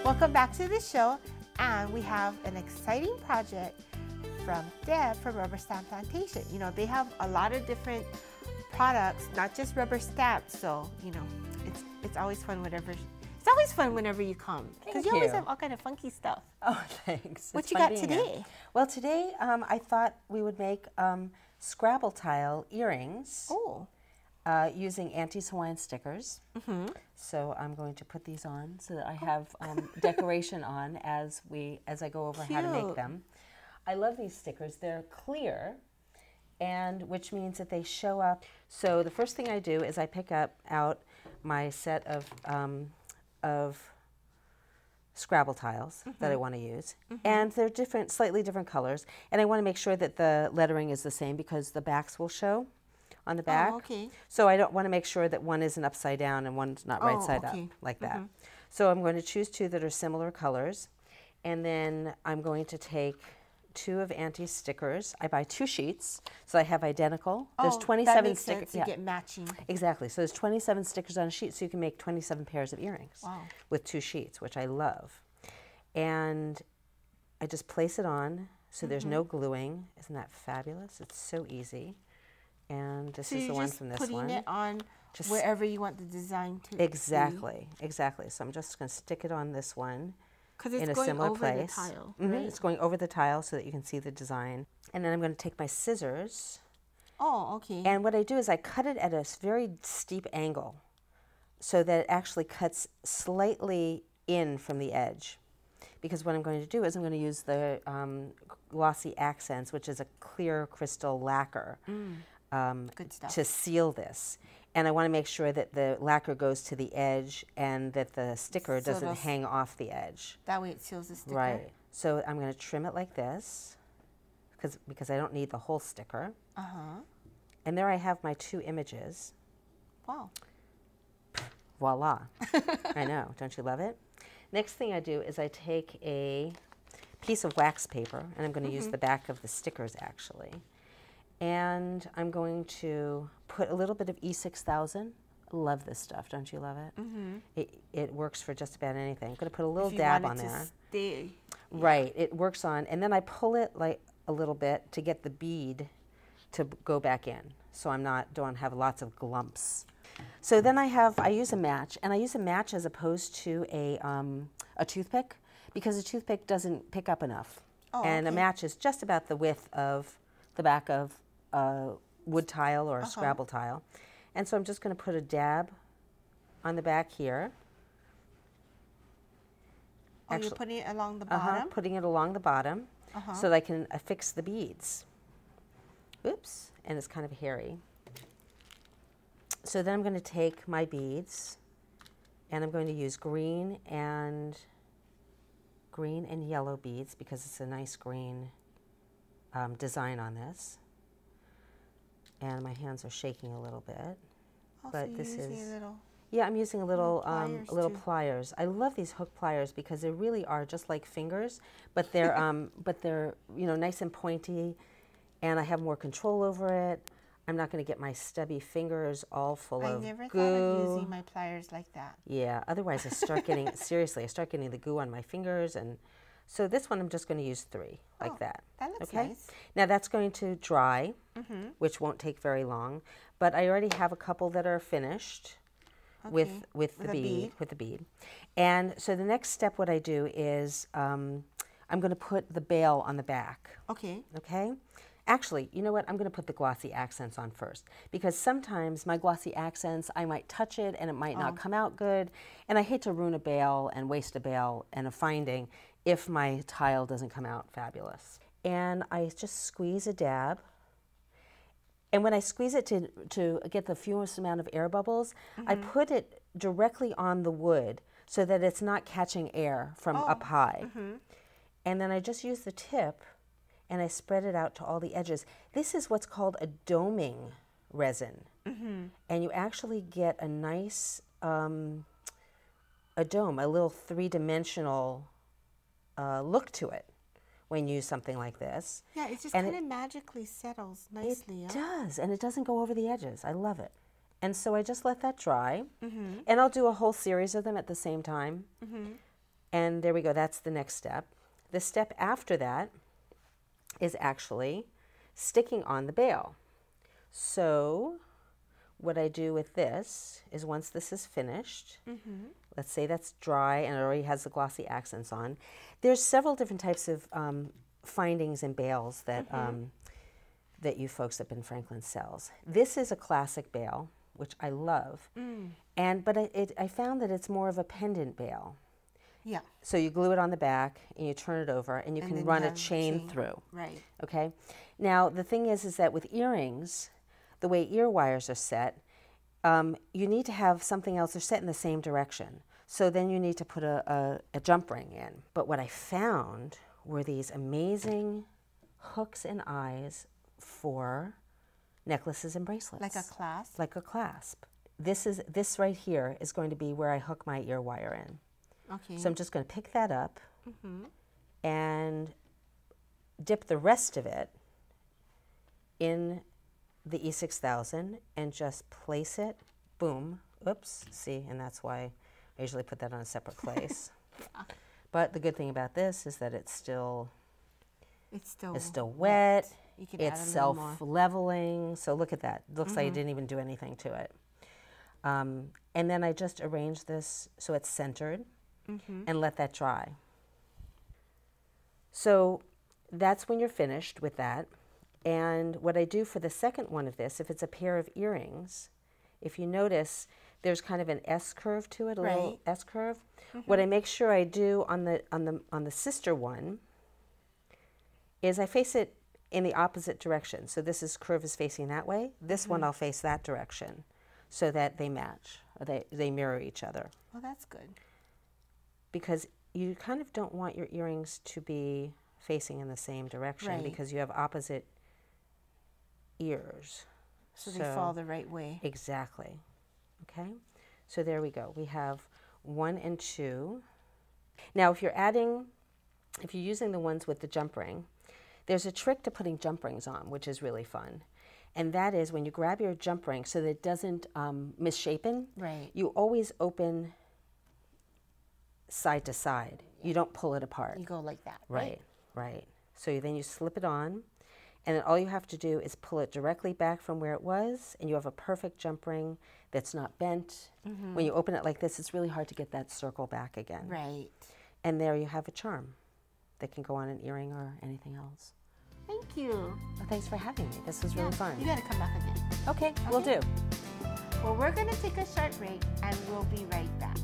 Welcome back to the show, and we have an exciting project from Deb from Rubber Stamp Plantation. You know, they have a lot of different products, not just rubber stamps, so you know, it's always fun whenever you come, because you always have all kind of funky stuff. Oh, thanks. What you got today? Well, today I thought we would make Scrabble tile earrings. Oh. Using Auntie's Hawaiian stickers. So I'm going to put these on so that I have decoration on as I go over how to make them. I love these stickers. They're clear, and which means that they show up. So the first thing I do is I pick out my set of Scrabble tiles that I want to use, and they're slightly different colors, and I want to make sure that the lettering is the same because the backs will show on the back. Oh, okay. So I don't want to make sure that one isn't upside down and one's not right side up like that. So I'm going to choose two that are similar colors, and then I'm going to take two of Auntie's stickers. I buy 2 sheets, so I have identical. There's 27 stickers. You get matching. Exactly. So there's 27 stickers on a sheet, so you can make 27 pairs of earrings with 2 sheets, which I love. And I just place it on, so there's no gluing. Isn't that fabulous? It's so easy. And this is the one from this one. Putting it on wherever you want the design to Exactly, exactly. So I'm just going to stick it on this one in a similar place. Because it's going over the tile. Right? It's going over the tile so that you can see the design. And then I'm going to take my scissors. Oh, okay. And what I do is I cut it at a very steep angle so that it actually cuts slightly in from the edge. Because what I'm going to do is I'm going to use the Glossy Accents, which is a clear crystal lacquer. Good stuff. To seal this. And I want to make sure that the lacquer goes to the edge and that the sticker doesn't hang off the edge. That way it seals the sticker. Right. So I'm going to trim it like this because I don't need the whole sticker. And there I have my 2 images. Wow. Voila. I know. Don't you love it? Next thing I do is I take a piece of wax paper, and I'm going to use the back of the stickers actually. And I'm going to put a little bit of E6000. I love this stuff. Don't you love it? It works for just about anything. I'm going to put a little dab on there. Right. It works on, and then I pull it like a little bit to get the bead to go back in, so don't have lots of glumps. So then I use a match, and I use a match as opposed to a toothpick, because a toothpick doesn't pick up enough, and a match is just about the width of the back of a wood tile or a Scrabble tile. And so I'm just going to put a dab on the back here. Actually, you're putting it along the bottom? Putting it along the bottom so that I can affix the beads. Oops, and it's kind of hairy. So then I'm going to take my beads, and I'm going to use green and yellow beads because it's a nice green design on this. And my hands are shaking a little bit, but this is I'm using a little pliers. I love these hook pliers because they really are just like fingers, but they're nice and pointy, and I have more control over it. I'm not going to get my stubby fingers all full of goo. I never thought of using my pliers like that. Yeah, otherwise I start getting seriously. I start getting the goo on my fingers, and so this one I'm just going to use 3 like that. That looks nice. Now that's going to dry, which won't take very long. But I already have a couple that are finished with the bead. And so the next step, what I do is I'm going to put the bail on the back. Okay. Okay. Actually, you know what? I'm going to put the Glossy Accents on first, because sometimes my Glossy Accents, I might touch it and it might not come out good. And I hate to ruin a bail and waste a bail and a finding if my tile doesn't come out fabulous. And I just squeeze a dab. And when I squeeze it to get the fewest amount of air bubbles, I put it directly on the wood so that it's not catching air from up high. And then I just use the tip and I spread it out to all the edges. This is what's called a doming resin. And you actually get a nice, a dome, a little 3-dimensional look to it when you use something like this. Yeah, it just kind of magically settles nicely. It does, and it doesn't go over the edges. I love it. And so I just let that dry, and I'll do a whole series of them at the same time. And there we go, that's the next step. The step after that is actually sticking on the bail. So what I do with this is once this is finished, let's say that's dry and it already has the glossy accents on. There's several different types of findings and bails that, that you folks up in Franklin sells. This is a classic bail, which I love, but I found that it's more of a pendant bail. Yeah. So you glue it on the back and you turn it over and you can run a chain through. Right. Okay. Now the thing is that with earrings, the way ear wires are set, you need to have something else. They're set in the same direction. So then you need to put a jump ring in. But what I found were these amazing hooks and eyes for necklaces and bracelets. Like a clasp? Like a clasp. This right here is going to be where I hook my ear wire in. Okay. So I'm just going to pick that up and dip the rest of it in the E6000 and just place it, boom, oops, see, and that's why I usually put that on a separate place. But the good thing about this is that it's still wet. You can it's self-leveling. So look at that. Looks like you didn't even do anything to it. And then I just arrange this so it's centered and let that dry. So that's when you're finished with that. And what I do for the second one of this, if it's a pair of earrings, if you notice, there's kind of an S curve to it, a little S curve. What I make sure I do on the sister one is I face it in the opposite direction. So this curve is facing that way. This one I'll face that direction so that they match, or they mirror each other. Well, that's good. Because you kind of don't want your earrings to be facing in the same direction because you have opposite ears. So they fall the right way. Exactly. Okay, so there we go. We have 1 and 2. Now if you're using the ones with the jump ring, there's a trick to putting jump rings on, which is really fun. And that is when you grab your jump ring so that it doesn't misshapen, you always open side to side. You don't pull it apart. You go like that, right? Right. So then you slip it on, and then all you have to do is pull it directly back from where it was, and you have a perfect jump ring that's not bent. When you open it like this, it's really hard to get that circle back again. Right. And there you have a charm that can go on an earring or anything else. Thank you. Well, thanks for having me. This was really fun. You got to come back again. Okay, we'll do. Well, we're going to take a short break, and we'll be right back.